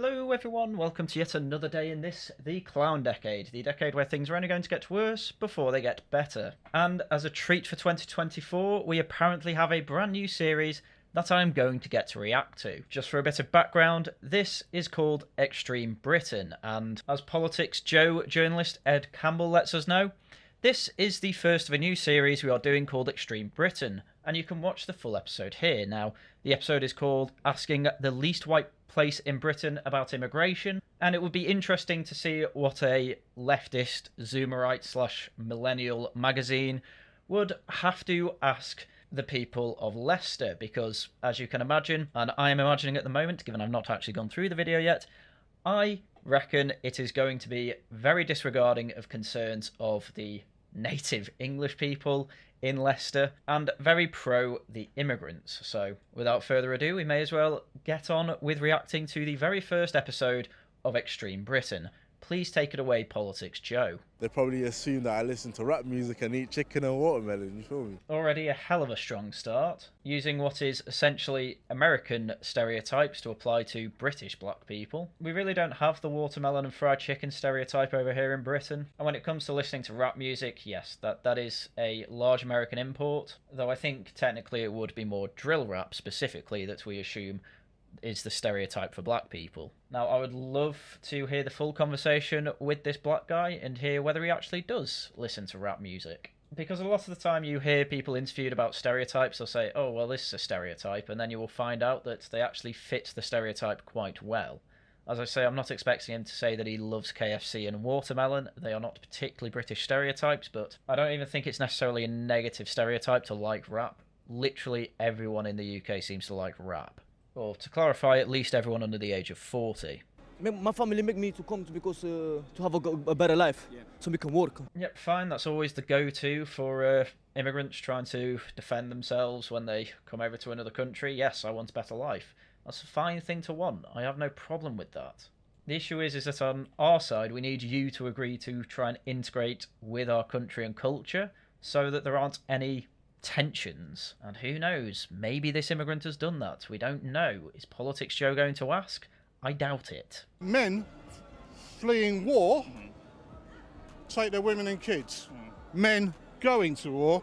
Hello everyone, welcome to yet another day in this, the Clown Decade, the decade where things are only going to get worse before they get better. And as a treat for 2024, we apparently have a brand new series that I'm going to get to react to. Just for a bit of background, this is called Extreme Britain, and as Politics Joe journalist Ed Campbell lets us know, this is the first of a new series we are doing called Extreme Britain, and you can watch the full episode here. Now, the episode is called Asking the Least White Place in Britain About Immigration, and it would be interesting to see what a leftist, Zoomerite / millennial magazine would have to ask the people of Leicester, because, as you can imagine, and I am imagining at the moment, given I've not actually gone through the video yet, I reckon it is going to be very disregarding of concerns of the native English people in Leicester and very pro the immigrants. So without further ado, we may as well get on with reacting to the very first episode of Extreme Britain. Please take it away, Politics Joe. They probably assume that I listen to rap music and eat chicken and watermelon, you feel me? Already a hell of a strong start, using what is essentially American stereotypes to apply to British black people. We really don't have the watermelon and fried chicken stereotype over here in Britain. And when it comes to listening to rap music, yes, that is a large American import, though I think technically it would be more drill rap specifically that we assume is the stereotype for black people. Now, I would love to hear the full conversation with this black guy and hear whether he actually does listen to rap music. Because a lot of the time you hear people interviewed about stereotypes, they'll say, oh, well, this is a stereotype, and then you will find out that they actually fit the stereotype quite well. As I say, I'm not expecting him to say that he loves KFC and watermelon. They are not particularly British stereotypes, but I don't even think it's necessarily a negative stereotype to like rap. Literally everyone in the UK seems to like rap. Or, to clarify, at least everyone under the age of 40. My family make me to come because to have a better life, so we can work. Yep, fine. That's always the go-to for immigrants trying to defend themselves when they come over to another country. Yes, I want a better life. That's a fine thing to want. I have no problem with that. The issue is that on our side, we need you to agree to try and integrate with our country and culture so that there aren't any tensions. And who knows, maybe this immigrant has done that. We don't know. Is Politics Joe going to ask? I doubt it. Men fleeing war take their women and kids. Men going to war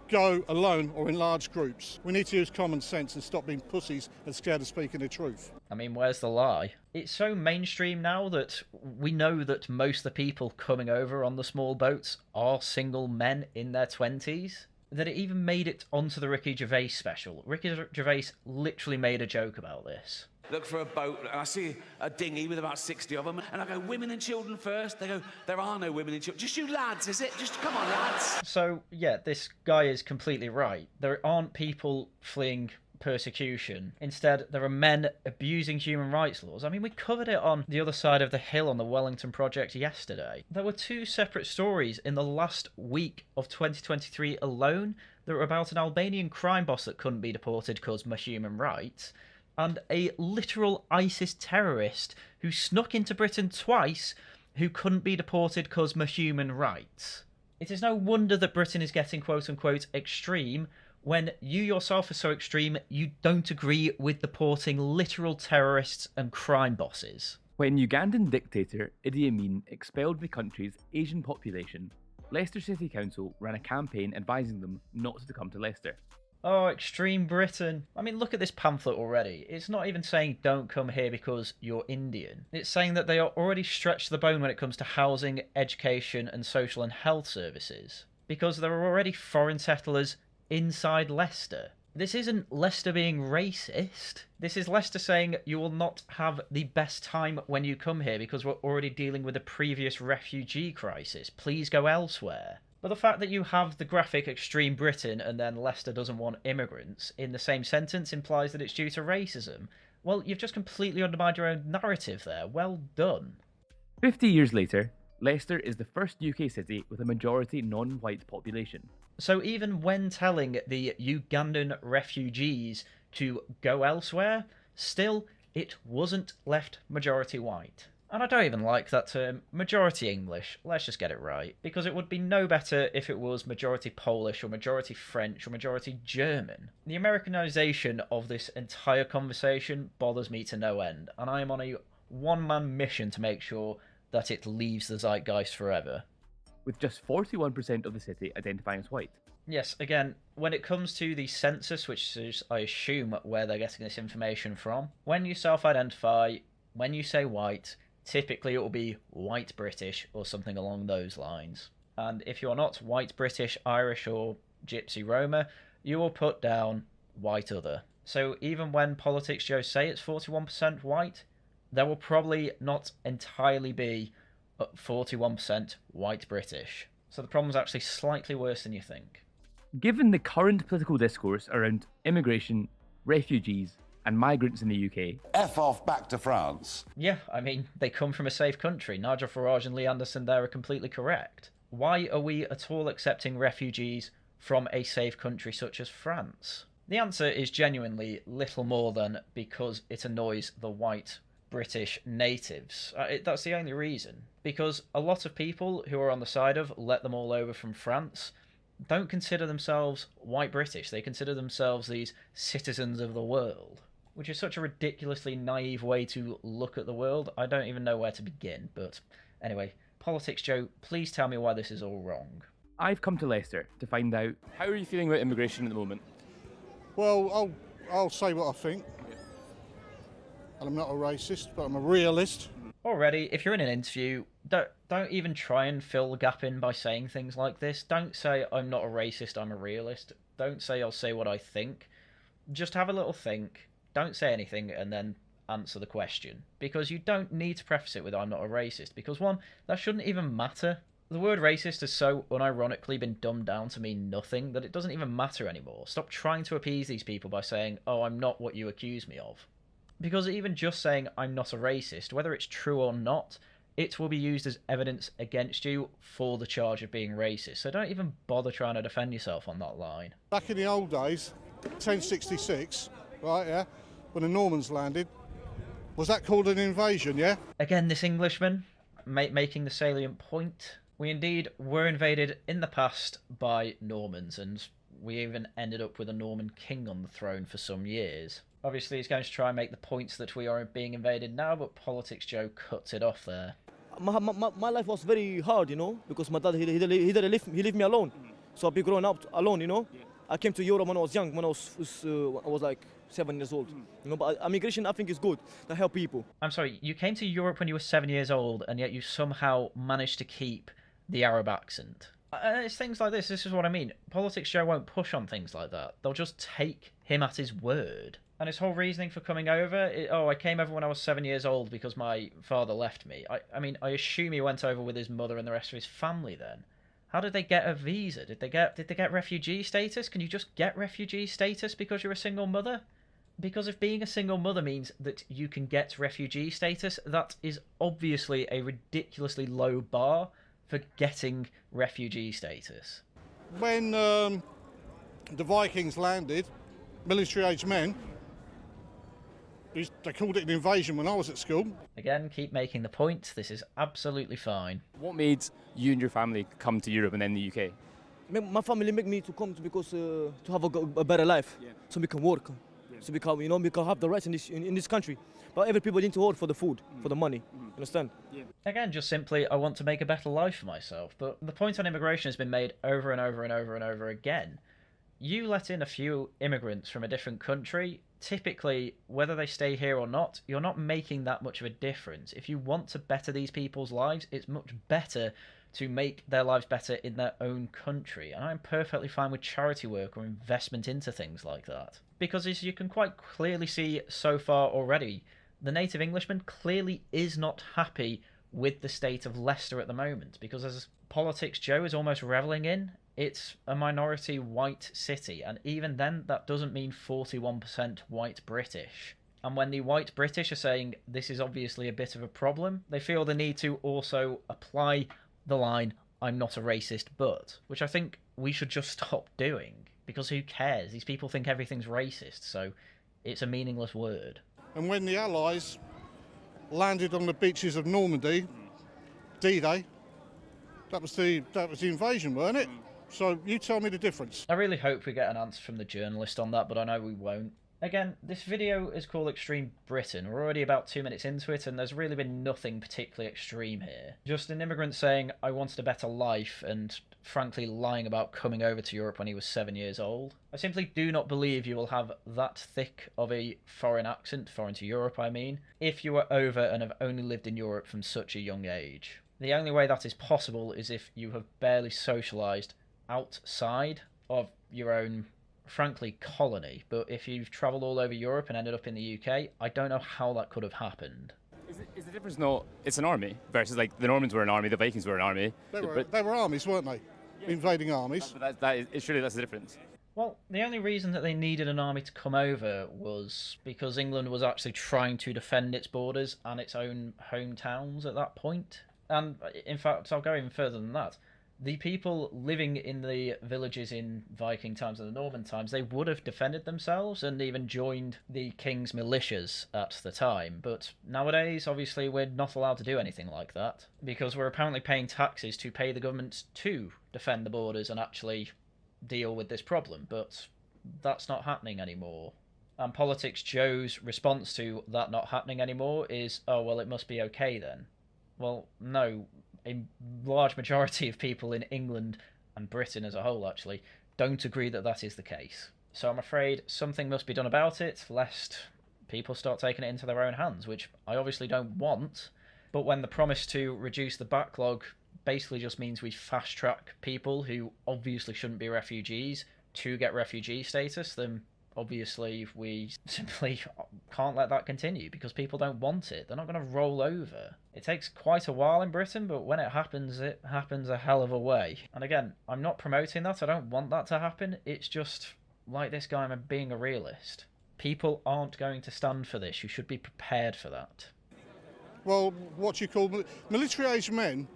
go alone or in large groups. We need to use common sense and stop being pussies and scared of speaking the truth. I mean, where's the lie? It's so mainstream now that we know that most of the people coming over on the small boats are single men in their 20s. That it even made it onto the Ricky Gervais special. Ricky Gervais literally made a joke about this. Look for a boat, and I see a dinghy with about 60 of them, and I go, women and children first? They go, there are no women and children. Just you lads, is it? Just come on, lads. So, yeah, this guy is completely right. There aren't people fleeing persecution. Instead, there are men abusing human rights laws. I mean, we covered it on the other side of the hill on the Wellington Project yesterday. There were two separate stories in the last week of 2023 alone that were about an Albanian crime boss that couldn't be deported because of human rights, and a literal ISIS terrorist who snuck into Britain twice who couldn't be deported because of human rights. It is no wonder that Britain is getting quote-unquote extreme when you yourself are so extreme you don't agree with deporting literal terrorists and crime bosses. When Ugandan dictator Idi Amin expelled the country's Asian population, Leicester City Council ran a campaign advising them not to come to Leicester. Oh, extreme Britain. I mean, look at this pamphlet already. It's not even saying don't come here because you're Indian. It's saying that they are already stretched to the bone when it comes to housing, education and social and health services, because there are already foreign settlers inside Leicester. This isn't Leicester being racist. This is Leicester saying you will not have the best time when you come here because we're already dealing with a previous refugee crisis. Please go elsewhere. But the fact that you have the graphic Extreme Britain and then Leicester doesn't want immigrants in the same sentence implies that it's due to racism. Well, you've just completely undermined your own narrative there. Well done. 50 years later, Leicester is the first UK city with a majority non-white population. So even when telling the Ugandan refugees to go elsewhere, still, it wasn't left majority white. And I don't even like that term, majority English, let's just get it right, because it would be no better if it was majority Polish or majority French or majority German. The Americanization of this entire conversation bothers me to no end, and I am on a one-man mission to make sure that it leaves the zeitgeist forever. with just 41% of the city identifying as white. Yes, again, when it comes to the census, which is, I assume, where they're getting this information from, when you self-identify, when you say white, typically it will be white British or something along those lines. And if you're not white British, Irish or Gypsy Roma, you will put down white other. So even when Politics Joe say it's 41% white, there will probably not entirely be 41% white British. So the problem's actually slightly worse than you think. Given the current political discourse around immigration, refugees, and migrants in the UK, F off back to France. Yeah, I mean, they come from a safe country. Nigel Farage and Lee Anderson there are completely correct. Why are we at all accepting refugees from a safe country such as France? The answer is genuinely little more than because it annoys the white British natives. That's the only reason. Because a lot of people who are on the side of let them all over from France don't consider themselves white British. They consider themselves these citizens of the world, which is such a ridiculously naive way to look at the world. I don't even know where to begin, but anyway, Politics Joe, please tell me why this is all wrong. I've come to Leicester to find out. How are you feeling about immigration at the moment? Well, I'll say what I think. And I'm not a racist, but I'm a realist. Already, if you're in an interview, don't even try and fill the gap in by saying things like this. Don't say, I'm not a racist, I'm a realist. Don't say, I'll say what I think. Just have a little think. Don't say anything and then answer the question. Because you don't need to preface it with, I'm not a racist. Because one, that shouldn't even matter. The word racist has so unironically been dumbed down to mean nothing that it doesn't even matter anymore. Stop trying to appease these people by saying, oh, I'm not what you accuse me of. Because even just saying I'm not a racist, whether it's true or not, it will be used as evidence against you for the charge of being racist. So don't even bother trying to defend yourself on that line. Back in the old days, 1066, right, yeah, when the Normans landed, was that called an invasion, yeah? Again, this Englishman making the salient point. We indeed were invaded in the past by Normans, and we even ended up with a Norman king on the throne for some years. Obviously, he's going to try and make the points that we are being invaded now, but Politics Joe cuts it off there. My life was very hard, you know, because my dad, he left me alone. So I've been growing up alone, you know. Yeah. I came to Europe when I was young, when I was like 7 years old. You know, but immigration, I think, is good to help people. I'm sorry, you came to Europe when you were 7 years old, and yet you somehow managed to keep the Arab accent. It's things like this. This is what I mean. Politics Joe won't push on things like that. They'll just take him at his word. And his whole reasoning for coming over, I came over when I was 7 years old because my father left me. I mean, I assume he went over with his mother and the rest of his family then. How did they get a visa? Did they get refugee status? Can you just get refugee status because you're a single mother? Because if being a single mother means that you can get refugee status, that is obviously a ridiculously low bar for getting refugee status. When the Vikings landed, military-aged men, they called it an invasion when I was at school. Again, keep making the point. This is absolutely fine. What made you and your family come to Europe and then the UK? My family made me to come because to have a better life, so we can work, so we can have the rights in this country. But every people need to work for the food, for the money. Understand? Yeah. Again, just simply, I want to make a better life for myself. But the point on immigration has been made over and over and over and over again. You let in a few immigrants from a different country. Typically, whether they stay here or not, you're not making that much of a difference. If you want to better these people's lives, it's much better to make their lives better in their own country. And I'm perfectly fine with charity work or investment into things like that. Because as you can quite clearly see so far already, the native Englishman clearly is not happy with the state of Leicester at the moment. Because as Politics Joe is almost revelling in, it's a minority white city, and even then, that doesn't mean 41% white British. And when the white British are saying this is obviously a bit of a problem, they feel the need to also apply the line, I'm not a racist, but, which I think we should just stop doing, because who cares? These people think everything's racist, so it's a meaningless word. And when the Allies landed on the beaches of Normandy, D-Day, that was the invasion, weren't it? So you tell me the difference. I really hope we get an answer from the journalist on that, but I know we won't. Again, this video is called Extreme Britain. We're already about 2 minutes into it, and there's really been nothing particularly extreme here. Just an immigrant saying, I wanted a better life, and frankly lying about coming over to Europe when he was 7 years old. I simply do not believe you will have that thick of a foreign accent, foreign to Europe I mean, if you are over and have only lived in Europe from such a young age. The only way that is possible is if you have barely socialised outside of your own, frankly, colony. But if you've travelled all over Europe and ended up in the UK, I don't know how that could have happened. Is the difference not it's an army versus like the Normans were an army, the Vikings were an army? They were armies, weren't they? Invading armies. Surely that's the difference. Well, the only reason that they needed an army to come over was because England was actually trying to defend its borders and its own hometowns at that point. And in fact, I'll go even further than that. The people living in the villages in Viking times and the Norman times, they would have defended themselves and even joined the king's militias at the time. But nowadays, obviously, we're not allowed to do anything like that because we're apparently paying taxes to pay the government to defend the borders and actually deal with this problem. But that's not happening anymore. And Politics Joe's response to that not happening anymore is, oh, well, it must be okay then. Well, no. A large majority of people in England and Britain as a whole actually don't agree that that is the case. So I'm afraid something must be done about it, lest people start taking it into their own hands, which I obviously don't want. But when the promise to reduce the backlog basically just means we fast track people who obviously shouldn't be refugees to get refugee status, then obviously we simply can't let that continue because people don't want it. They're not going to roll over. It takes quite a while in Britain, but when it happens a hell of a way. And again, I'm not promoting that. I don't want that to happen. It's just, like this guy, I'm being a realist. People aren't going to stand for this. You should be prepared for that. Well, what you call military-aged men.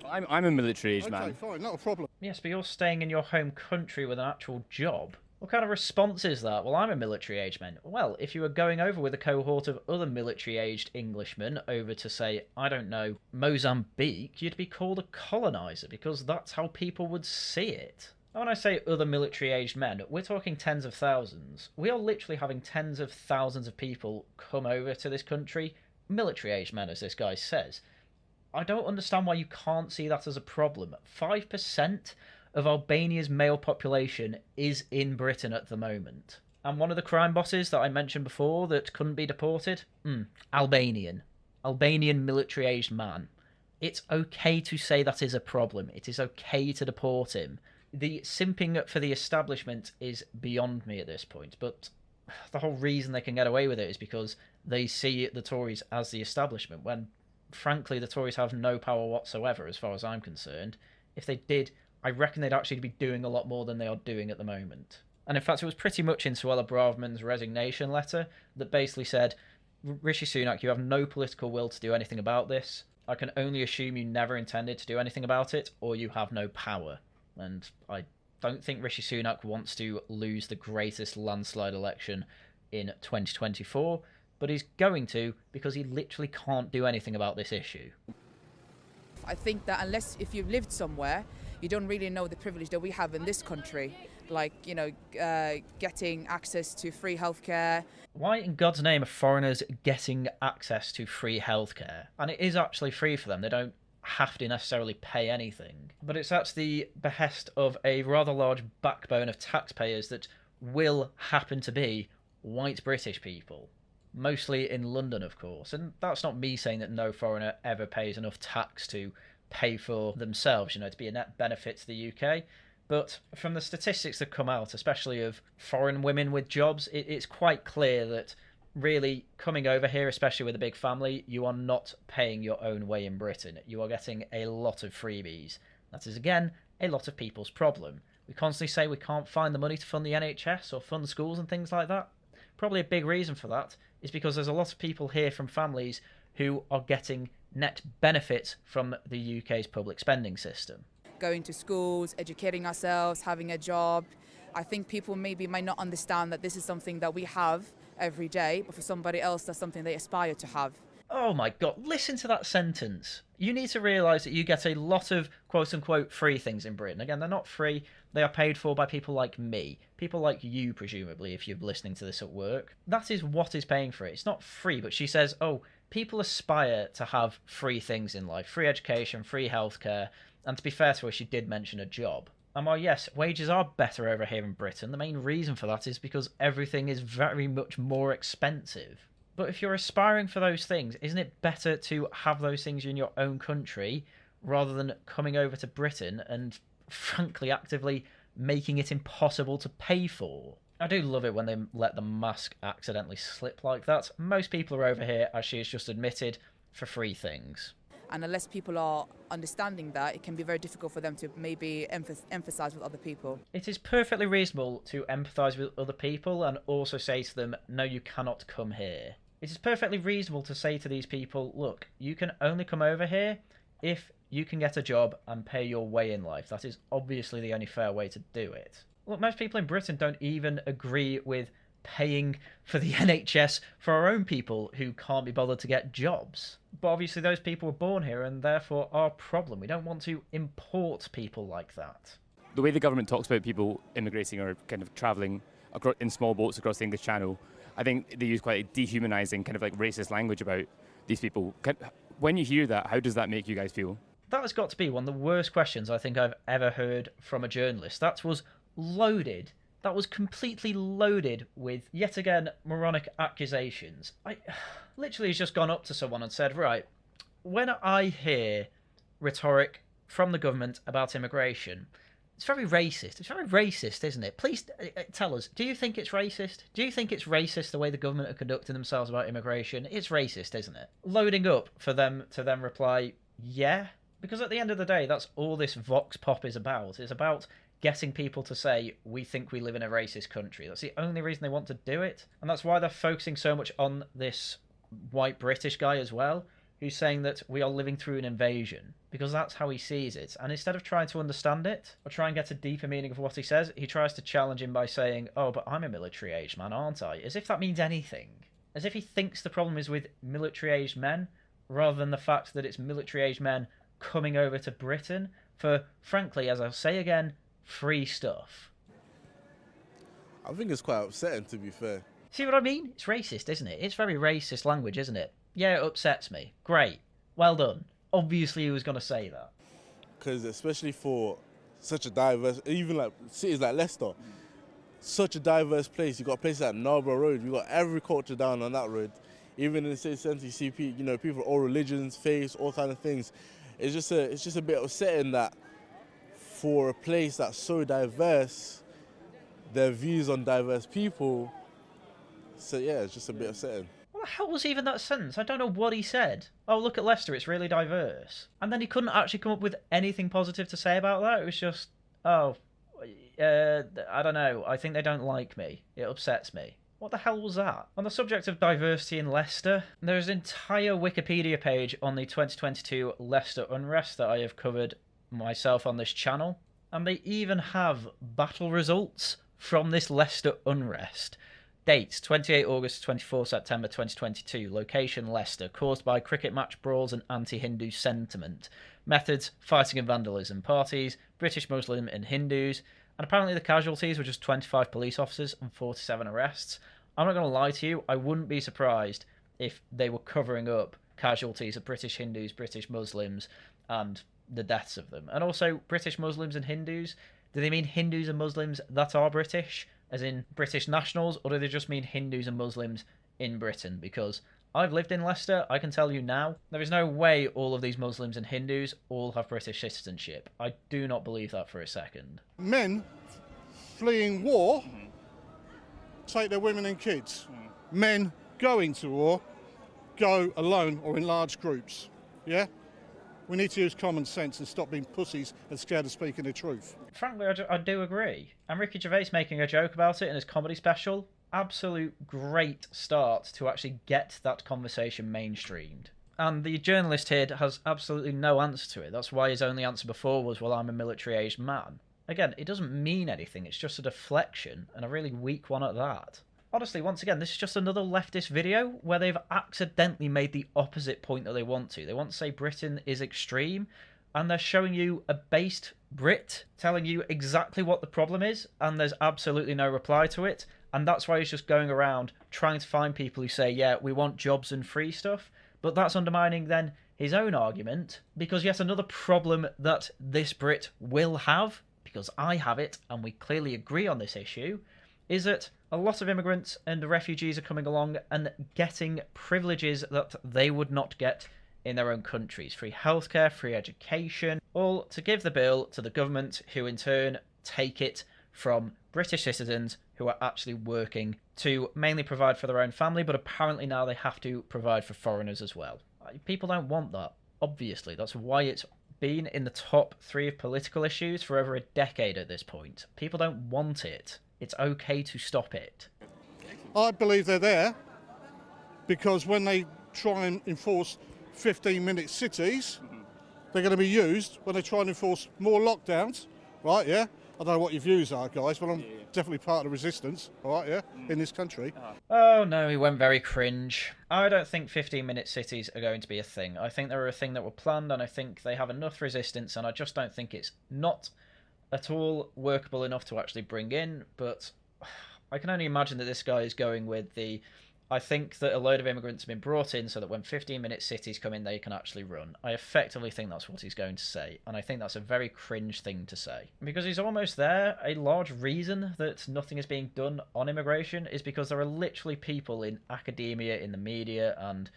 I'm a military-aged man. Okay, fine, not a problem. Yes, but you're staying in your home country with an actual job. What kind of response is that? Well, I'm a military-aged man. Well, if you were going over with a cohort of other military-aged Englishmen over to, say, I don't know, Mozambique, you'd be called a coloniser because that's how people would see it. And when I say other military-aged men, we're talking tens of thousands. We are literally having tens of thousands of people come over to this country, military-aged men, as this guy says. I don't understand why you can't see that as a problem. 5% of Albania's male population is in Britain at the moment. And one of the crime bosses that I mentioned before that couldn't be deported? Albanian military-aged man. It's okay to say that is a problem. It is okay to deport him. The simping for the establishment is beyond me at this point, but the whole reason they can get away with it is because they see the Tories as the establishment, when, frankly, the Tories have no power whatsoever as far as I'm concerned. If they did, I reckon they'd actually be doing a lot more than they are doing at the moment. And in fact, it was pretty much in Suella Braverman's resignation letter that basically said, Rishi Sunak, you have no political will to do anything about this. I can only assume you never intended to do anything about it, or you have no power. And I don't think Rishi Sunak wants to lose the greatest landslide election in 2024, but he's going to because he literally can't do anything about this issue. I think that if you've lived somewhere, you don't really know the privilege that we have in this country, like, you know, getting access to free healthcare. Why in God's name are foreigners getting access to free healthcare? And it is actually free for them. They don't have to necessarily pay anything. But it's at the behest of a rather large backbone of taxpayers that will happen to be white British people. Mostly in London, of course. And that's not me saying that no foreigner ever pays enough tax to pay for themselves, you know, to be a net benefit to the UK. But from the statistics that come out, especially of foreign women with jobs, it's quite clear that really coming over here, especially with a big family, you are not paying your own way in Britain. You are getting a lot of freebies. That is, again, a lot of people's problem. We constantly say we can't find the money to fund the NHS or fund schools and things like that. Probably a big reason for that is because there's a lot of people here from families who are getting net benefit from the UK's public spending system. Going to schools, educating ourselves, having a job. I think people maybe might not understand that this is something that we have every day, but for somebody else, that's something they aspire to have. Oh my god, listen to that sentence. You need to realise that you get a lot of quote-unquote free things in Britain. Again, they're not free. They are paid for by people like me. People like you, presumably, if you're listening to this at work. That is what is paying for it. It's not free, but she says, oh, people aspire to have free things in life. Free education, free healthcare. And to be fair to her, she did mention a job. And while, yes, wages are better over here in Britain, the main reason for that is because everything is very much more expensive. But if you're aspiring for those things, isn't it better to have those things in your own country rather than coming over to Britain and, frankly, actively making it impossible to pay for? I do love it when they let the mask accidentally slip like that. Most people are over here, as she has just admitted, for free things. And unless people are understanding that, it can be very difficult for them to maybe emphasise with other people. It is perfectly reasonable to empathise with other people and also say to them, no, you cannot come here. It is perfectly reasonable to say to these people, look, you can only come over here if you can get a job and pay your way in life. That is obviously the only fair way to do it. Look, most people in Britain don't even agree with paying for the NHS for our own people who can't be bothered to get jobs. But obviously those people were born here and therefore our problem. We don't want to import people like that. The way the government talks about people immigrating or kind of travelling in small boats across the English Channel, I think they use quite a dehumanising, kind of like racist language about these people. When you hear that, how does that make you guys feel? That has got to be one of the worst questions I think I've ever heard from a journalist. That was loaded. That was completely loaded with, yet again, moronic accusations. I literally has just gone up to someone and said, right, when I hear rhetoric from the government about immigration, it's very racist. It's very racist, isn't it? Please tell us, do you think it's racist? Do you think it's racist the way the government are conducting themselves about immigration? It's racist, isn't it? Loading up for them to then reply, yeah. Because at the end of the day, that's all this vox pop is about. It's about getting people to say, we think we live in a racist country. That's the only reason they want to do it. And that's why they're focusing so much on this white British guy as well, who's saying that we are living through an invasion, because that's how he sees it. And instead of trying to understand it, or try and get a deeper meaning of what he says, he tries to challenge him by saying, oh, but I'm a military-aged man, aren't I? As if that means anything. As if he thinks the problem is with military-aged men, rather than the fact that it's military-aged men coming over to Britain for, frankly, as I'll say again, free stuff. I think it's quite upsetting, to be fair. See what I mean? It's racist, isn't it? It's very racist language, isn't it? Yeah, it upsets me. Great. Well done. Obviously he was going to say that. Because especially for such a diverse, even like cities like Leicester, such a diverse place. You've got places like Narborough Road. You've got every culture down on that road. Even in the city centre, you see people of all religions, faiths, all kind of things. It's just a bit upsetting that for a place that's so diverse, their views on diverse people. So yeah, it's just a bit upsetting. What the hell was even that sentence? I don't know what he said. Oh, look at Leicester, it's really diverse. And then he couldn't actually come up with anything positive to say about that. It was just, I don't know. I think they don't like me. It upsets me. What the hell was that? On the subject of diversity in Leicester, there's an entire Wikipedia page on the 2022 Leicester unrest that I have covered myself on this channel. And they even have battle results from this Leicester unrest. Dates, 28 August to 24 September 2022. Location, Leicester. Caused by cricket match brawls and anti-Hindu sentiment. Methods, fighting and vandalism. Parties, British Muslim and Hindus. And apparently the casualties were just 25 police officers and 47 arrests. I'm not going to lie to you, I wouldn't be surprised if they were covering up casualties of British Hindus, British Muslims, and the deaths of them. And also, British Muslims and Hindus, do they mean Hindus and Muslims that are British, as in British nationals, or do they just mean Hindus and Muslims in Britain? Because I've lived in Leicester, I can tell you now, there is no way all of these Muslims and Hindus all have British citizenship. I do not believe that for a second. Men fleeing war take their women and kids. Men going to war go alone or in large groups. Yeah? We need to use common sense and stop being pussies and scared of speaking the truth. Frankly, I do agree. And Ricky Gervais making a joke about it in his comedy special, absolute great start to actually get that conversation mainstreamed. And the journalist here has absolutely no answer to it. That's why his only answer before was, well, I'm a military-aged man. Again, it doesn't mean anything. It's just a deflection, and a really weak one at that. Honestly, once again, this is just another leftist video where they've accidentally made the opposite point that they want to. They want to say Britain is extreme, and they're showing you a based Brit telling you exactly what the problem is, and there's absolutely no reply to it. And that's why he's just going around trying to find people who say, yeah, we want jobs and free stuff. But that's undermining then his own argument, because yet another problem that this Brit will have, because I have it, and we clearly agree on this issue, is that a lot of immigrants and refugees are coming along and getting privileges that they would not get in their own countries. Free healthcare, free education, all to give the bill to the government, who in turn take it from British citizens who are actually working to mainly provide for their own family, but apparently now they have to provide for foreigners as well. People don't want that, obviously. That's why it's been in the top 3 of political issues for over a decade at this point. People don't want it. It's okay to stop it. I believe they're there because when they try and enforce 15-minute cities, they're going to be used when they try and enforce more lockdowns, right, yeah? I don't know what your views are, guys, but I'm definitely part of the resistance, all right, yeah, in this country. Oh, no, he went very cringe. I don't think 15-minute cities are going to be a thing. I think they're a thing that were planned, and I think they have enough resistance, and I just don't think it's not at all workable enough to actually bring in. But I can only imagine that this guy is going with the... I think that a load of immigrants have been brought in so that when 15-minute cities come in, they can actually run. I effectively think that's what he's going to say, and I think that's a very cringe thing to say. Because he's almost there. A large reason that nothing is being done on immigration is because there are literally people in academia, in the media, and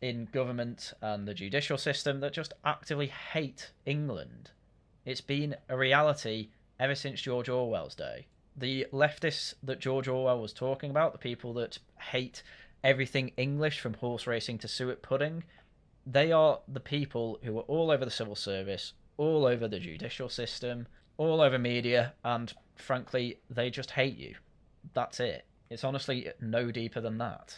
in government and the judicial system that just actively hate England. It's been a reality ever since George Orwell's day. The leftists that George Orwell was talking about, the people that hate everything English from horse racing to suet pudding, they are the people who are all over the civil service, all over the judicial system, all over media, and frankly, they just hate you. That's it. It's honestly no deeper than that.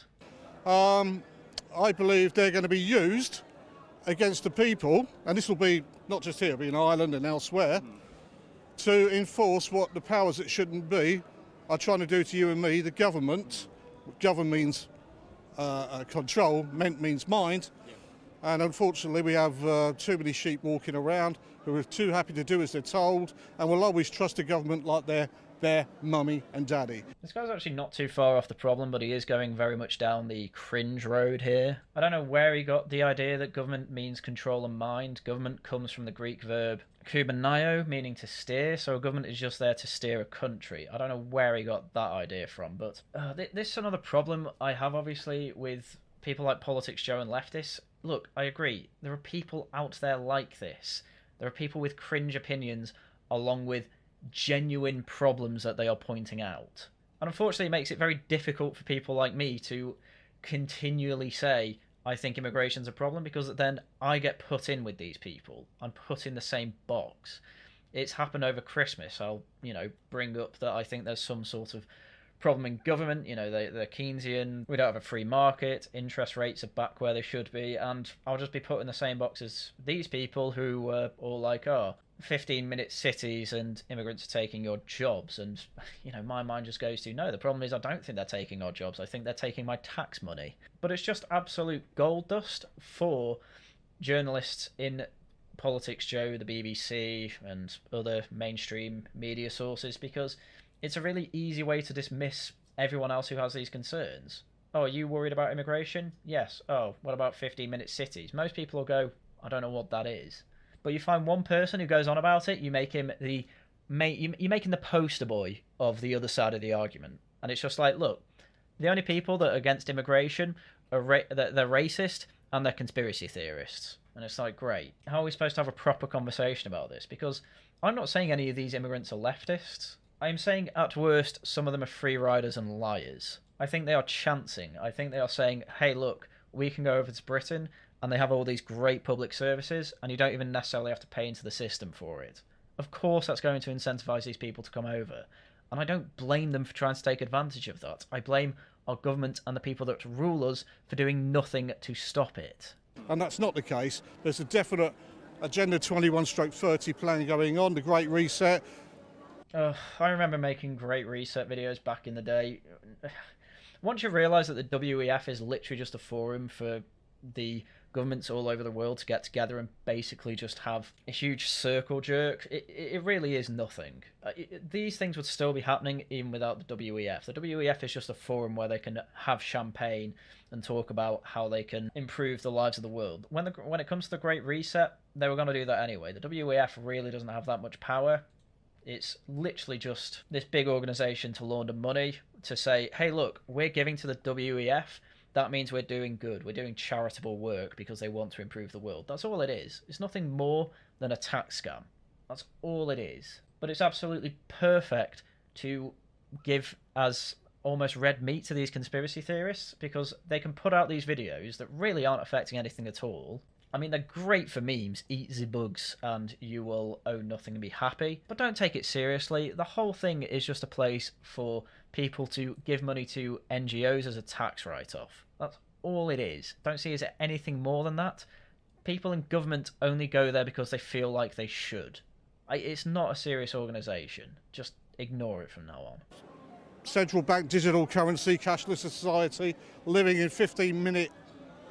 I believe they're going to be used against the people, and this will be not just here, it'll be in Ireland and elsewhere, to enforce what the powers that shouldn't be are trying to do to you and me, the government. Govern means control, ment means mind. And unfortunately we have too many sheep walking around who are too happy to do as they're told and will always trust the government like they're their mummy and daddy. This guy's actually not too far off the problem, but he is going very much down the cringe road here. I don't know where he got the idea that government means control and mind. Government comes from the Greek verb kubenio, meaning to steer, so a government is just there to steer a country. I don't know where he got that idea from, but this is another problem I have, obviously, with people like Politics Joe and leftists. Look, I agree, there are people out there like this. There are people with cringe opinions along with genuine problems that they are pointing out. And unfortunately it makes it very difficult for people like me to continually say, I think immigration's a problem, because then I get put in with these people. I'm put in the same box. It's happened over Christmas. I'll, bring up that I think there's some sort of problem in government. They're Keynesian, we don't have a free market, interest rates are back where they should be, and I'll just be put in the same box as these people who are all like, 15-minute cities and immigrants are taking your jobs. And, my mind just goes to, no, the problem is I don't think they're taking our jobs. I think they're taking my tax money. But it's just absolute gold dust for journalists in Politics Joe, the BBC, and other mainstream media sources, because it's a really easy way to dismiss everyone else who has these concerns. Oh, are you worried about immigration? Yes. Oh, what about 15-minute cities? Most people will go, I don't know what that is. But you find one person who goes on about it, you make him you're making the poster boy of the other side of the argument. And it's just like, look, the only people that are against immigration are they're racist and they're conspiracy theorists. And it's like, great. How are we supposed to have a proper conversation about this? Because I'm not saying any of these immigrants are leftists. I'm saying, at worst, some of them are free riders and liars. I think they are chancing. I think they are saying, hey, look, we can go over to Britain and they have all these great public services, and you don't even necessarily have to pay into the system for it. Of course that's going to incentivise these people to come over, and I don't blame them for trying to take advantage of that. I blame our government and the people that rule us for doing nothing to stop it. And that's not the case. There's a definite Agenda 21/30 plan going on, the Great Reset. I remember making Great Reset videos back in the day. Once you realise that the WEF is literally just a forum for the governments all over the world to get together and basically just have a huge circle jerk, it really is nothing. These things would still be happening even without the WEF. The WEF is just a forum where they can have champagne and talk about how they can improve the lives of the world. When it comes to the Great Reset, they were going to do that anyway. The WEF really doesn't have that much power. It's literally just this big organisation to launder money, to say, hey, look, we're giving to the WEF. That means we're doing good. We're doing charitable work because they want to improve the world. That's all it is. It's nothing more than a tax scam. That's all it is. But it's absolutely perfect to give as almost red meat to these conspiracy theorists, because they can put out these videos that really aren't affecting anything at all. I mean, they're great for memes. Eat the bugs and you will own nothing and be happy. But don't take it seriously. The whole thing is just a place for people to give money to NGOs as a tax write-off. That's all it is. Don't see it as anything more than that. People in government only go there because they feel like they should. It's not a serious organisation. Just ignore it from now on. Central bank digital currency, cashless society, living in 15-minute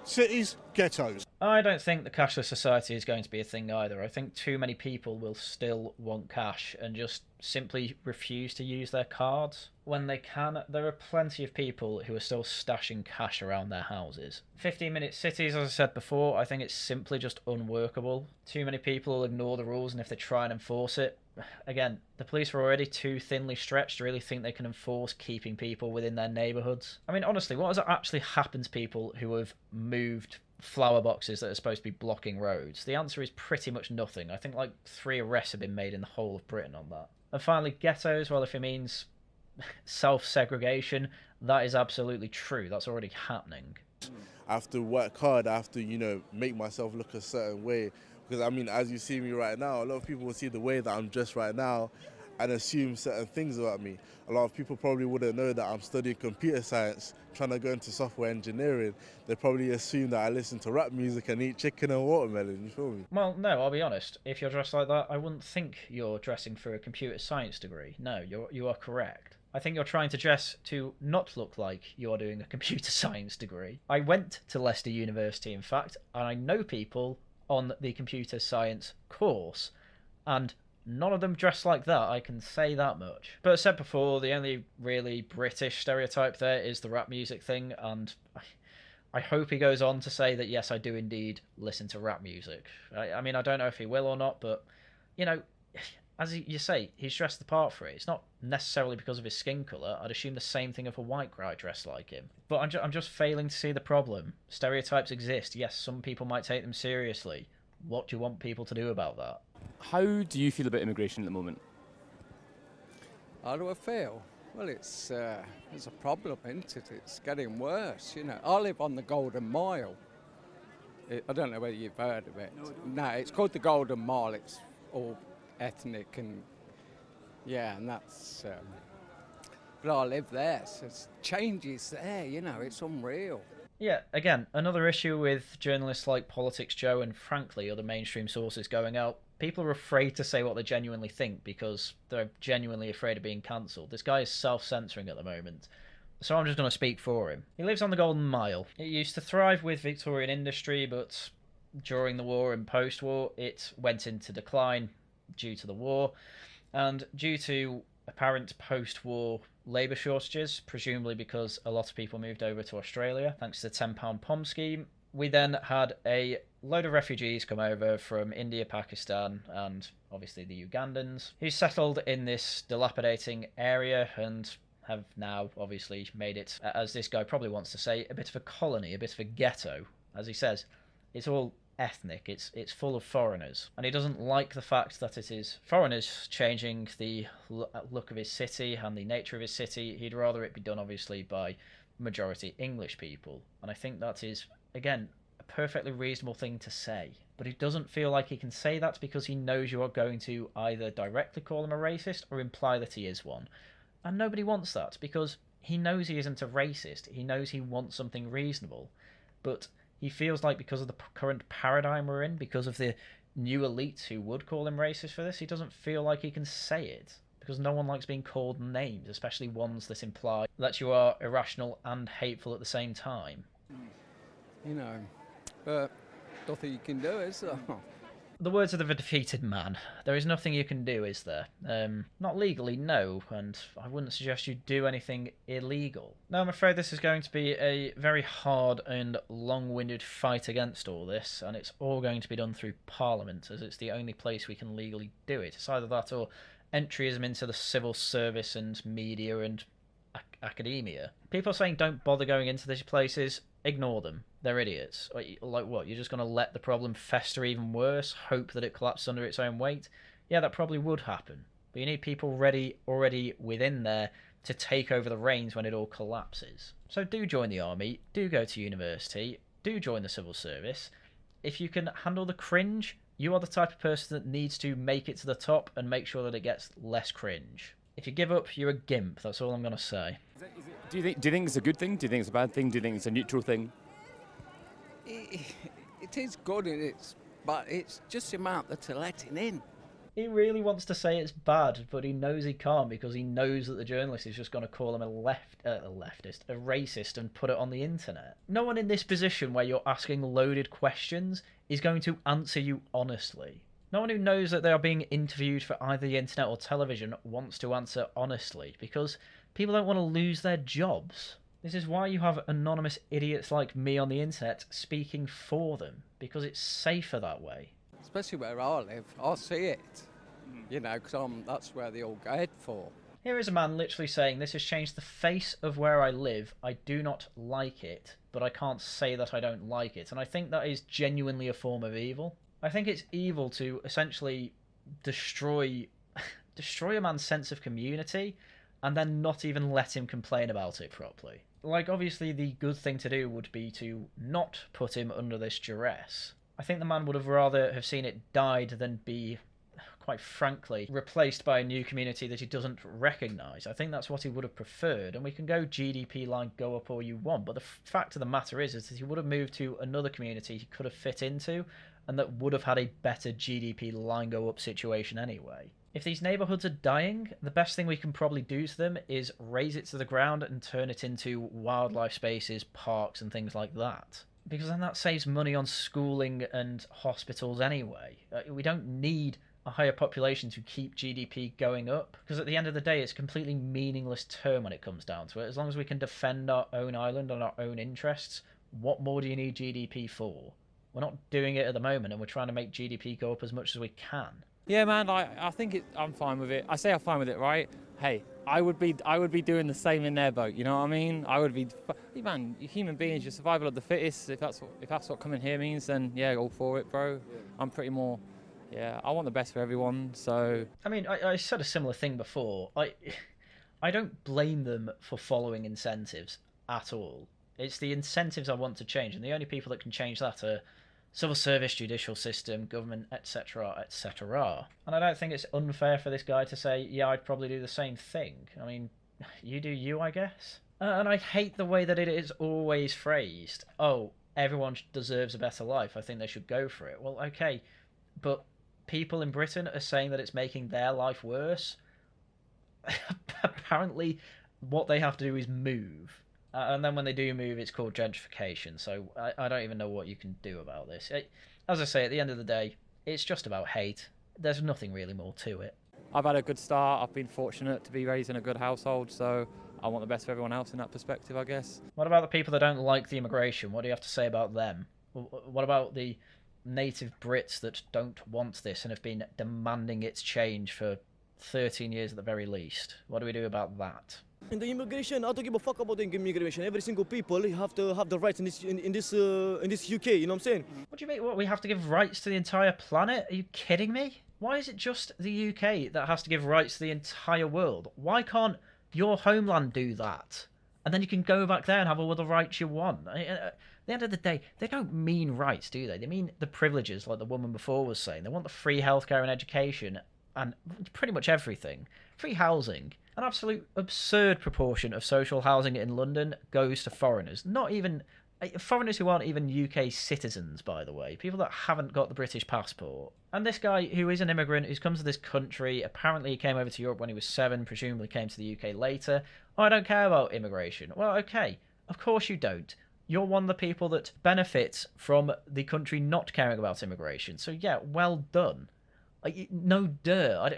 cities, ghettos. I don't think the cashless society is going to be a thing either. I think too many people will still want cash and just simply refuse to use their cards when they can. There are plenty of people who are still stashing cash around their houses. 15-minute cities, as I said before, I think it's simply just unworkable. Too many people will ignore the rules, and if they try and enforce it, again, the police are already too thinly stretched to really think they can enforce keeping people within their neighbourhoods. I mean, honestly, what has actually happened to people who have moved flower boxes that are supposed to be blocking roads? The answer is pretty much nothing. I think like 3 arrests have been made in the whole of Britain on that. And finally, ghettos, well, if it means self-segregation, that is absolutely true. That's already happening. I have to work hard. I have to, make myself look a certain way. Because, I mean, as you see me right now, a lot of people will see the way that I'm dressed right now and assume certain things about me. A lot of people probably wouldn't know that I'm studying computer science, trying to go into software engineering. They probably assume that I listen to rap music and eat chicken and watermelon, you feel me? Well, no, I'll be honest. If you're dressed like that, I wouldn't think you're dressing for a computer science degree. No, you are correct. I think you're trying to dress to not look like you're doing a computer science degree. I went to Leicester University, in fact, and I know people on the computer science course, and none of them dress like that, I can say that much. But as said before, the only really British stereotype there is the rap music thing, and I hope he goes on to say that yes, I do indeed listen to rap music. I mean, I don't know if he will or not, but, as you say, he's dressed the part for it. It's not necessarily because of his skin colour. I'd assume the same thing of a white guy dressed like him. But I'm just failing to see the problem. Stereotypes exist. Yes, some people might take them seriously. What do you want people to do about that? How do you feel about immigration at the moment? How do I feel? Well, it's a problem, isn't it? It's getting worse, I live on the Golden Mile. I don't know whether you've heard of it. No, it's called the Golden Mile. It's all ethnic and that's but I live there, so it's changes there, it's unreal. Yeah, again, another issue with journalists like Politics Joe and frankly other mainstream sources going out. People are afraid to say what they genuinely think because they're genuinely afraid of being cancelled. This guy is self-censoring at the moment, so I'm just going to speak for him. He lives on the Golden Mile. It used to thrive with Victorian industry, but during the war and post-war it went into decline due to the war and due to apparent post-war labour shortages, presumably because a lot of people moved over to Australia thanks to the £10 POM scheme. We then had a load of refugees come over from India, Pakistan and obviously the Ugandans who settled in this dilapidating area and have now obviously made it, as this guy probably wants to say, a bit of a colony, a bit of a ghetto. As he says, it's all ethnic, it's full of foreigners, and he doesn't like the fact that it is foreigners changing the look of his city and the nature of his city. He'd rather it be done obviously by majority English people, and I think that is, again, a perfectly reasonable thing to say. But he doesn't feel like he can say that because he knows you are going to either directly call him a racist or imply that he is one, and nobody wants that because he knows he isn't a racist. He knows he wants something reasonable, but he feels like because of the current paradigm we're in, because of the new elites who would call him racist for this, he doesn't feel like he can say it. because no one likes being called names, especially ones that imply that you are irrational and hateful at the same time. You know, but nothing you can do, is there? The words of the defeated man. There is nothing you can do, is there? Not legally, no, and I wouldn't suggest you do anything illegal. No, I'm afraid this is going to be a very hard and long-winded fight against all this, and it's all going to be done through Parliament, as it's the only place we can legally do it. It's either that or entryism into the civil service and media and academia. People are saying don't bother going into these places. Ignore them. They're idiots. Like what? You're just going to let the problem fester even worse? Hope that it collapses under its own weight? Yeah, that probably would happen. But you need people ready already within there to take over the reins when it all collapses. So do join the army. Do go to university. Do join the civil service. If you can handle the cringe, you are the type of person that needs to make it to the top and make sure that it gets less cringe. If you give up, you're a gimp. That's all I'm going to say. Do you think it's a good thing? Do you think it's a bad thing? Do you think it's a neutral thing? It is good, but it's just the amount that are letting in. He really wants to say it's bad, but he knows he can't because he knows that the journalist is just going to call him a leftist, a racist, and put it on the internet. No one in this position where you're asking loaded questions is going to answer you honestly. No one who knows that they are being interviewed for either the internet or television wants to answer honestly, because people don't want to lose their jobs. This is why you have anonymous idiots like me on the internet speaking for them, because it's safer that way. Especially where I live, I see it, you know, because that's where they all go head for. Here is a man literally saying, this has changed the face of where I live. I do not like it, but I can't say that I don't like it. And I think that is genuinely a form of evil. I think it's evil to essentially destroy a man's sense of community and then not even let him complain about it properly. Like, obviously the good thing to do would be to not put him under this duress. I think the man would have rather have seen it died than be, quite frankly, replaced by a new community that he doesn't recognise. I think that's what he would have preferred, and we can go GDP line go up all you want, but the fact of the matter is that he would have moved to another community he could have fit into, and that would have had a better GDP line go up situation anyway. If these neighbourhoods are dying, the best thing we can probably do to them is raise it to the ground and turn it into wildlife spaces, parks and things like that. Because then that saves money on schooling and hospitals anyway. We don't need a higher population to keep GDP going up, because at the end of the day it's a completely meaningless term when it comes down to it. As long as we can defend our own island and our own interests, what more do you need GDP for? We're not doing it at the moment, and we're trying to make GDP go up as much as we can. Yeah, man, I think I'm fine with it. I say I'm fine with it, right? Hey, I would be doing the same in their boat. You know what I mean? I would be, man. Human beings, your survival of the fittest. If that's what coming here means, then yeah, all for it, bro. Yeah. I'm pretty more. Yeah, I want the best for everyone. So. I mean, I said a similar thing before. I don't blame them for following incentives at all. It's the incentives I want to change, and the only people that can change that are civil service, judicial system, government, etc., etc. And I don't think it's unfair for this guy to say, yeah, I'd probably do the same thing. I mean, you do you, I guess. And I hate the way that it is always phrased. Oh, everyone deserves a better life. I think they should go for it. Well, okay, but people in Britain are saying that it's making their life worse. Apparently, what they have to do is move. And then when they do move, it's called gentrification. So I don't even know what you can do about this. As I say, at the end of the day, it's just about hate. There's nothing really more to it. I've had a good start. I've been fortunate to be raised in a good household, so I want the best for everyone else in that perspective, I guess. What about the people that don't like the immigration? What do you have to say about them? What about the native Brits that don't want this and have been demanding its change for 13 years at the very least? What do we do about that? In the immigration, I don't give a fuck about the immigration. Every single people have to have the rights in this UK. You know what I'm saying? What do you mean? What, we have to give rights to the entire planet? Are you kidding me? Why is it just the UK that has to give rights to the entire world? Why can't your homeland do that? And then you can go back there and have all the rights you want. At the end of the day, they don't mean rights, do they? They mean the privileges, like the woman before was saying. They want the free healthcare and education and pretty much everything. Free housing. An absolute absurd proportion of social housing in London goes to foreigners. Not even Foreigners who aren't even UK citizens, by the way. People that haven't got the British passport. And this guy, who is an immigrant, who's come to this country, apparently he came over to Europe when he was 7, presumably came to the UK later. Oh, I don't care about immigration. Well, okay, of course you don't. You're one of the people that benefits from the country not caring about immigration. So yeah, well done. No duh.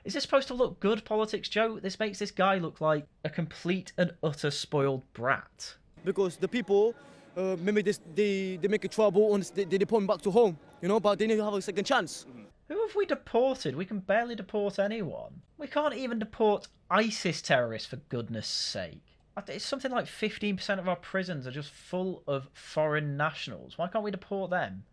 Is this supposed to look good, politics, Joe? This makes this guy look like a complete and utter spoiled brat. Because the people, maybe they make a trouble and they deport them back to home, you know, but they need to have a second chance. Who have we deported? We can barely deport anyone. We can't even deport ISIS terrorists, for goodness sake. It's something like 15% of our prisons are just full of foreign nationals. Why can't we deport them?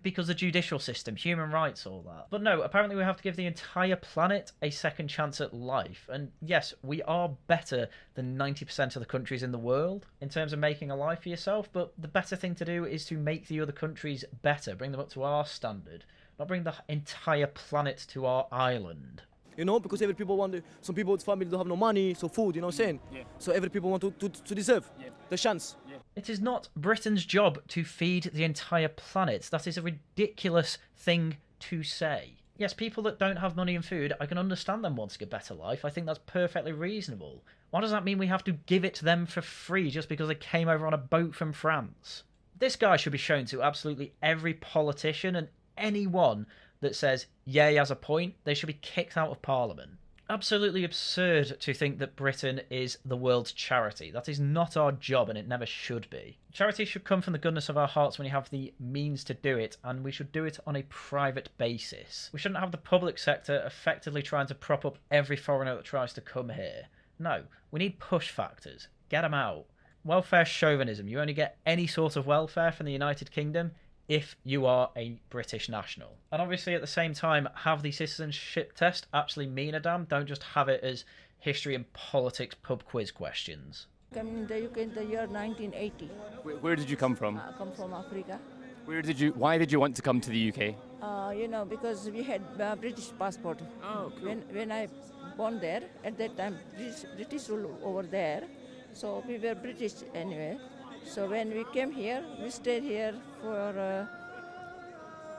Because the judicial system, human rights, all that. But no, apparently we have to give the entire planet a second chance at life. And yes, we are better than 90% of the countries in the world in terms of making a life for yourself, but the better thing to do is to make the other countries better, bring them up to our standard, not bring the entire planet to our island. You know, because every people want some people's family don't have no money, so food, you know what I'm saying? Yeah. So every people want to deserve the chance. Yeah. It is not Britain's job to feed the entire planet. That is a ridiculous thing to say. Yes, people that don't have money and food, I can understand them wanting a better life. I think that's perfectly reasonable. Why does that mean we have to give it to them for free just because they came over on a boat from France? This guy should be shown to absolutely every politician, and anyone that says, yeah, he has a point, they should be kicked out of Parliament. Absolutely absurd to think that Britain is the world's charity. That is not our job, and it never should be. Charity should come from the goodness of our hearts when you have the means to do it, and we should do it on a private basis. We shouldn't have the public sector effectively trying to prop up every foreigner that tries to come here. No, we need push factors. Get them out. Welfare chauvinism. You only get any sort of welfare from the United Kingdom if you are a British national. And obviously at the same time, have the citizenship test actually mean a damn. Don't just have it as history and politics pub quiz questions. I came in the UK in the year 1980. Where did you come from? I come from Africa. Why did you want to come to the UK? You know, because we had British passport. Oh, cool. When I born there, at that time, British rule over there. So we were British anyway. So when we came here, we stayed here for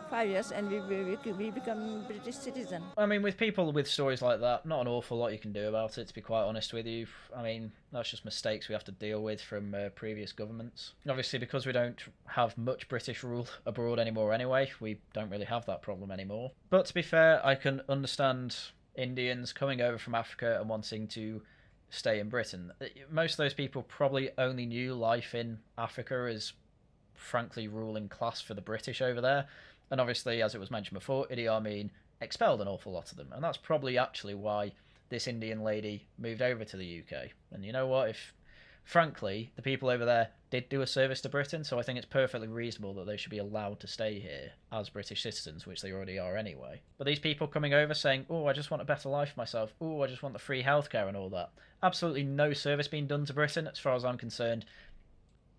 5 years, and we become British citizen. I mean, with people with stories like that, not an awful lot you can do about it, to be quite honest with you. I mean, that's just mistakes we have to deal with from previous governments. Obviously, because we don't have much British rule abroad anymore anyway, we don't really have that problem anymore. But to be fair, I can understand Indians coming over from Africa and wanting to stay in Britain. Most of those people probably only knew life in Africa as frankly ruling class for the British over there. And obviously, as it was mentioned before, Idi Amin expelled an awful lot of them. And that's probably actually why this Indian lady moved over to the UK. And you know what? If, frankly, the people over there did do a service to Britain, so I think it's perfectly reasonable that they should be allowed to stay here as British citizens, which they already are anyway. But these people coming over saying, oh, I just want a better life for myself, oh, I just want the free healthcare and all that. Absolutely no service being done to Britain, as far as I'm concerned.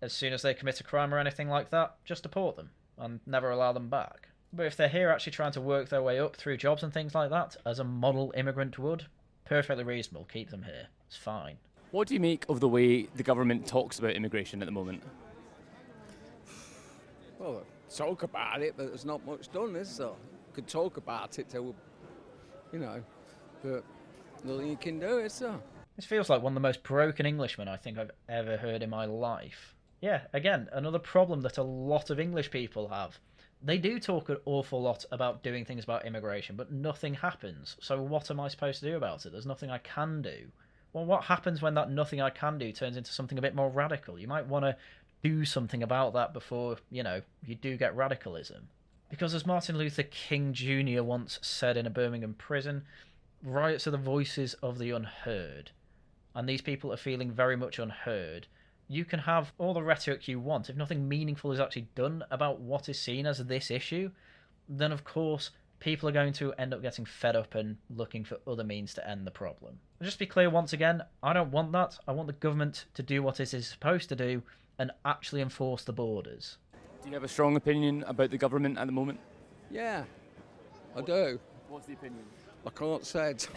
As soon as they commit a crime or anything like that, just deport them and never allow them back. But if they're here actually trying to work their way up through jobs and things like that, as a model immigrant would, perfectly reasonable, keep them here. It's fine. What do you make of the way the government talks about immigration at the moment? Well, talk about it, but there's not much done, is there? Could talk about it till, you know, but nothing you can do, is there? This feels like one of the most broken Englishmen I think I've ever heard in my life. Yeah, again, another problem that a lot of English people have. They do talk an awful lot about doing things about immigration, but nothing happens. So what am I supposed to do about it? There's nothing I can do. Well, what happens when that nothing I can do turns into something a bit more radical? You might want to do something about that before, you know, you do get radicalism. Because as Martin Luther King Jr. once said in a Birmingham prison, riots are the voices of the unheard. And these people are feeling very much unheard. You can have all the rhetoric you want. If nothing meaningful is actually done about what is seen as this issue, then of course people are going to end up getting fed up and looking for other means to end the problem. And just to be clear once again, I don't want that. I want the government to do what it is supposed to do and actually enforce the borders. Do you have a strong opinion about the government at the moment? Yeah, I do. What's the opinion? I can't say it.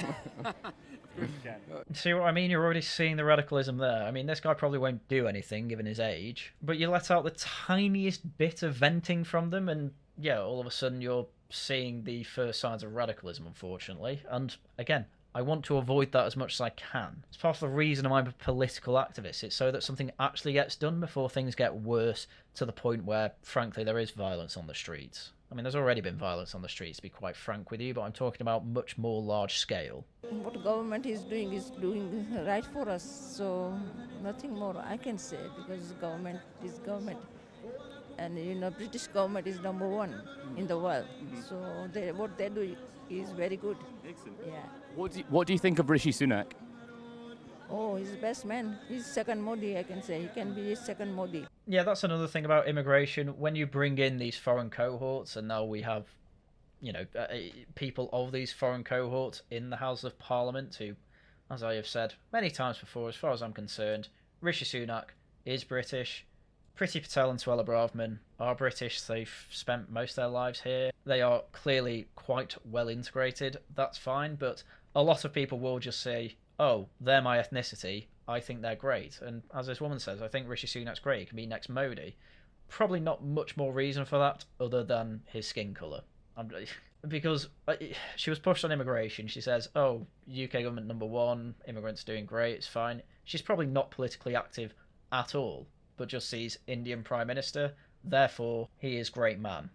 See what I mean? You're already seeing the radicalism there. I mean, this guy probably won't do anything given his age, but you let out the tiniest bit of venting from them, and yeah, all of a sudden you're seeing the first signs of radicalism, unfortunately. And again, I want to avoid that as much as I can. It's part of the reason I'm a political activist. It's so that something actually gets done before things get worse to the point where, frankly, there is violence on the streets. I mean, there's already been violence on the streets, to be quite frank with you, but I'm talking about much more large scale. What government is doing right for us, so nothing more I can say, because government is government. And you know, British government is number one in the world. So what they do is very good. Excellent. Yeah. What do you think of Rishi Sunak? Oh, he's the best man. He's second Modi, I can say. He can be his second Modi. Yeah, that's another thing about immigration. When you bring in these foreign cohorts, and now we have, you know, people of these foreign cohorts in the House of Parliament who, as I have said many times before, as far as I'm concerned, Rishi Sunak is British. Priti Patel and Suella Braverman are British. They've spent most of their lives here. They are clearly quite well integrated. That's fine, but a lot of people will just say, oh, they're my ethnicity, I think they're great. And as this woman says, I think Rishi Sunak's great. He can be next Modi. Probably not much more reason for that other than his skin colour. Because she was pushed on immigration. She says, oh, UK government number one, immigrants doing great, it's fine. She's probably not politically active at all, but just sees Indian Prime Minister, therefore he is great man.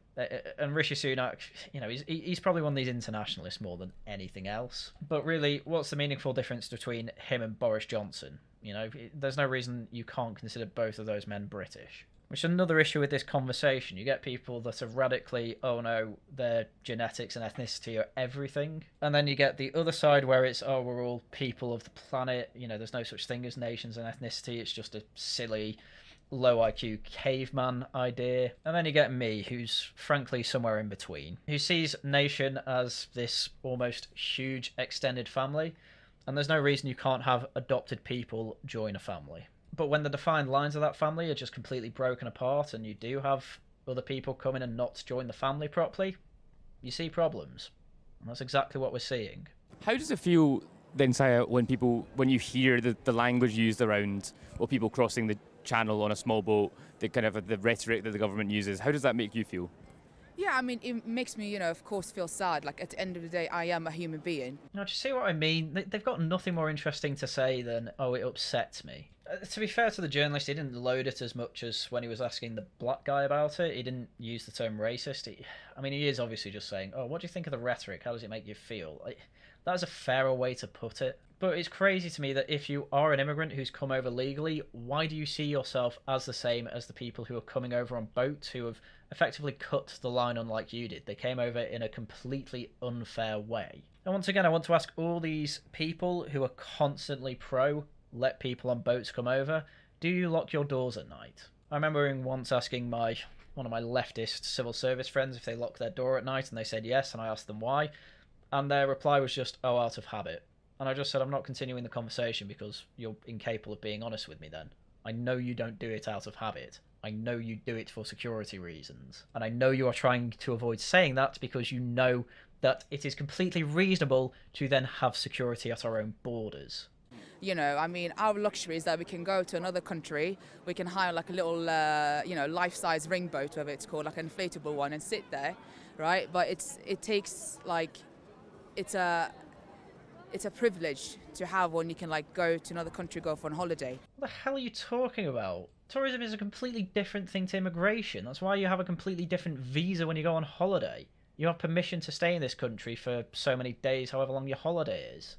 And Rishi Sunak, you know, he's probably one of these internationalists more than anything else. But really, what's the meaningful difference between him and Boris Johnson? You know, there's no reason you can't consider both of those men British. Which is another issue with this conversation. You get people that are radically, oh no, their genetics and ethnicity are everything. And then you get the other side where it's, oh, we're all people of the planet. You know, there's no such thing as nations and ethnicity. It's just a silly, low IQ caveman idea. And then you get me, who's frankly somewhere in between, who sees nation as this almost huge extended family, and there's no reason you can't have adopted people join a family. But when the defined lines of that family are just completely broken apart, and you do have other people come in and not join the family properly, you see problems. And that's exactly what we're seeing. How does it feel then, Saya, when you hear the language used around, well, people crossing the channel on a small boat, the kind of the rhetoric that the government uses? How does that make you feel? Yeah, I mean, it makes me, you know, of course, feel sad. Like, at the end of the day, I am a human being. Now, do you see what I mean? They've got nothing more interesting to say than, oh, it upsets me. To be fair to the journalist, he didn't load it as much as when he was asking the black guy about it. He didn't use the term racist. He is obviously just saying, oh, what do you think of the rhetoric? How does it make you feel? That is a fairer way to put it. But it's crazy to me that if you are an immigrant who's come over legally, why do you see yourself as the same as the people who are coming over on boats who have effectively cut the line unlike you did? They came over in a completely unfair way. And once again, I want to ask all these people who are constantly pro let people on boats come over, do you lock your doors at night? I remember once asking one of my leftist civil service friends if they lock their door at night, and they said yes, and I asked them why, and their reply was just, oh, out of habit. And I just said, I'm not continuing the conversation because you're incapable of being honest with me then. I know you don't do it out of habit. I know you do it for security reasons. And I know you are trying to avoid saying that because you know that it is completely reasonable to then have security at our own borders. You know, I mean, our luxury is that we can go to another country, we can hire like a little, life-size ring boat, whatever it's called, like an inflatable one, and sit there, right? But it's a privilege to have when you can like go to another country, go for a holiday. What the hell are you talking about? Tourism is a completely different thing to immigration. That's why you have a completely different visa when you go on holiday. You have permission to stay in this country for so many days, however long your holiday is.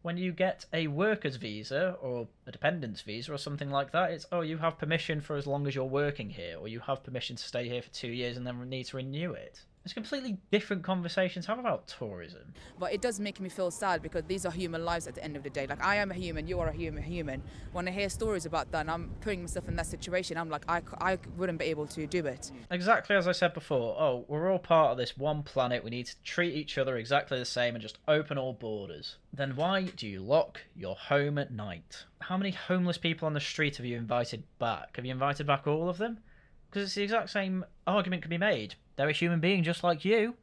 When you get a worker's visa or a dependent's visa or something like that, it's, oh, you have permission for as long as you're working here, or you have permission to stay here for 2 years and then need to renew it. It's completely different conversations to have about tourism. But it does make me feel sad because these are human lives at the end of the day. Like, I am a human, you are a human. When I hear stories about that and I'm putting myself in that situation, I'm like, I wouldn't be able to do it. Exactly as I said before, oh, we're all part of this one planet, we need to treat each other exactly the same and just open all borders. Then why do you lock your home at night? How many homeless people on the street have you invited back? Have you invited back all of them? Because it's the exact same argument can be made. They're a human being just like you.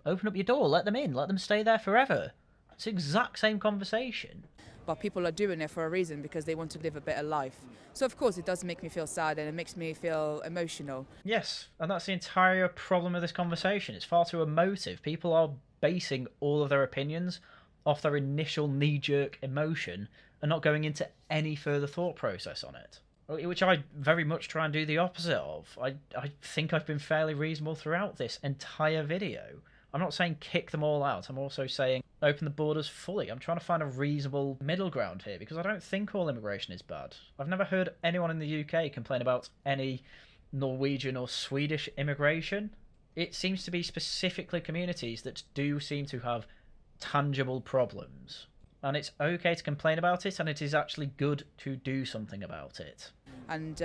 Open up your door, let them in, let them stay there forever. It's the exact same conversation. But people are doing it for a reason, because they want to live a better life. So of course it does make me feel sad, and it makes me feel emotional. Yes, and that's the entire problem of this conversation. It's far too emotive. People are basing all of their opinions off their initial knee-jerk emotion and not going into any further thought process on it, which I very much try and do the opposite of. I think I've been fairly reasonable throughout this entire video. I'm not saying kick them all out. I'm also saying open the borders fully. I'm trying to find a reasonable middle ground here, because I don't think all immigration is bad. I've never heard anyone in the UK complain about any Norwegian or Swedish immigration. It seems to be specifically communities that do seem to have tangible problems. And it's okay to complain about it, and it is actually good to do something about it. And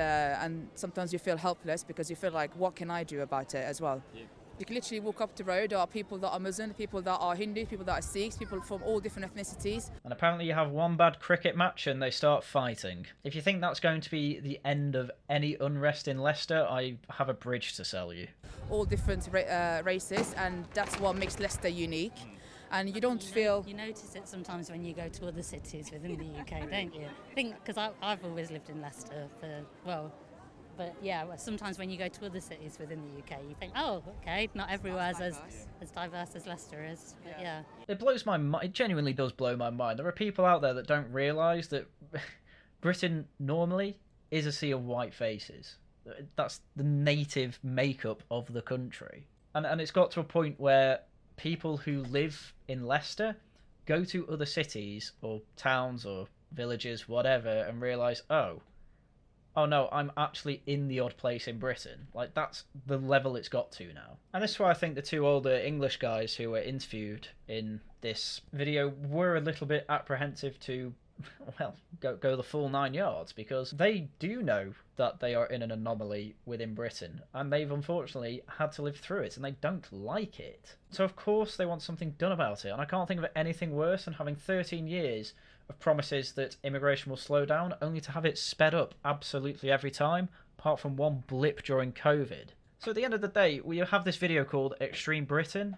sometimes you feel helpless, because you feel like, what can I do about it as well? Yeah. You can literally walk up the road, there are people that are Muslim, people that are Hindu, people that are Sikhs, people from all different ethnicities. And apparently you have one bad cricket match and they start fighting. If you think that's going to be the end of any unrest in Leicester, I have a bridge to sell you. All different races, and that's what makes Leicester unique. And you don't feel... You notice it sometimes when you go to other cities within the UK, don't you? I think, because I've always lived in Leicester but yeah, sometimes when you go to other cities within the UK, you think, oh, okay, not everywhere's as diverse as Leicester is. But yeah. It blows my mind. It genuinely does blow my mind. There are people out there that don't realise that Britain normally is a sea of white faces. That's the native makeup of the country. And it's got to a point where people who live in Leicester go to other cities or towns or villages, whatever, and realise, oh no, I'm actually in the odd place in Britain. Like, that's the level it's got to now. And this is why I think the two older English guys who were interviewed in this video were a little bit apprehensive to, well, go the full 9 yards, because they do know that they are in an anomaly within Britain, and they've unfortunately had to live through it, and they don't like it. So of course they want something done about it, and I can't think of anything worse than having 13 years of promises that immigration will slow down, only to have it sped up absolutely every time, apart from one blip during COVID. So at the end of the day, we have this video called Extreme Britain,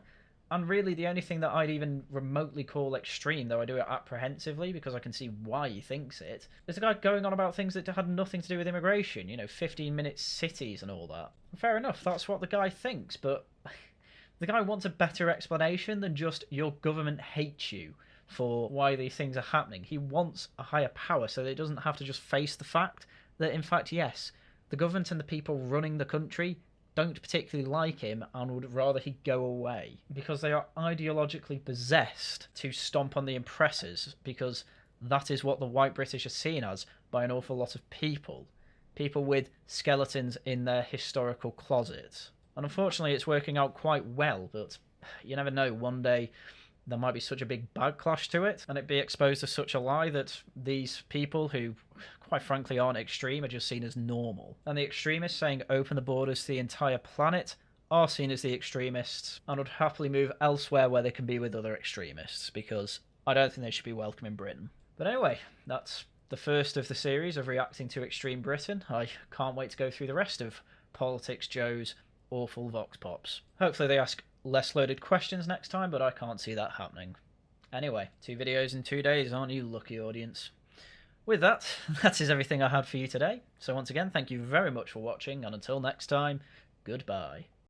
and really the only thing that I'd even remotely call extreme, though I do it apprehensively because I can see why he thinks it, is the guy going on about things that had nothing to do with immigration, 15-minute cities and all that. Fair enough, that's what the guy thinks, but the guy wants a better explanation than just your government hates you for why these things are happening. He wants a higher power so that he doesn't have to just face the fact that, in fact, yes, the government and the people running the country don't particularly like him and would rather he go away, because they are ideologically possessed to stomp on the oppressors, because that is what the white British are seen as by an awful lot of people with skeletons in their historical closets. And unfortunately it's working out quite well, but you never know, one day there might be such a big backlash to it, and it be exposed as such a lie that these people who, quite frankly, aren't extreme are just seen as normal. And the extremists saying open the borders to the entire planet are seen as the extremists, and would happily move elsewhere where they can be with other extremists, because I don't think they should be welcome in Britain. But anyway, that's the first of the series of reacting to Extreme Britain. I can't wait to go through the rest of Politics Joe's awful Vox Pops. Hopefully they ask less loaded questions next time, but I can't see that happening. Anyway, 2 videos in 2 days, aren't you lucky, audience? With that, that is everything I had for you today. So once again, thank you very much for watching, and until next time, goodbye.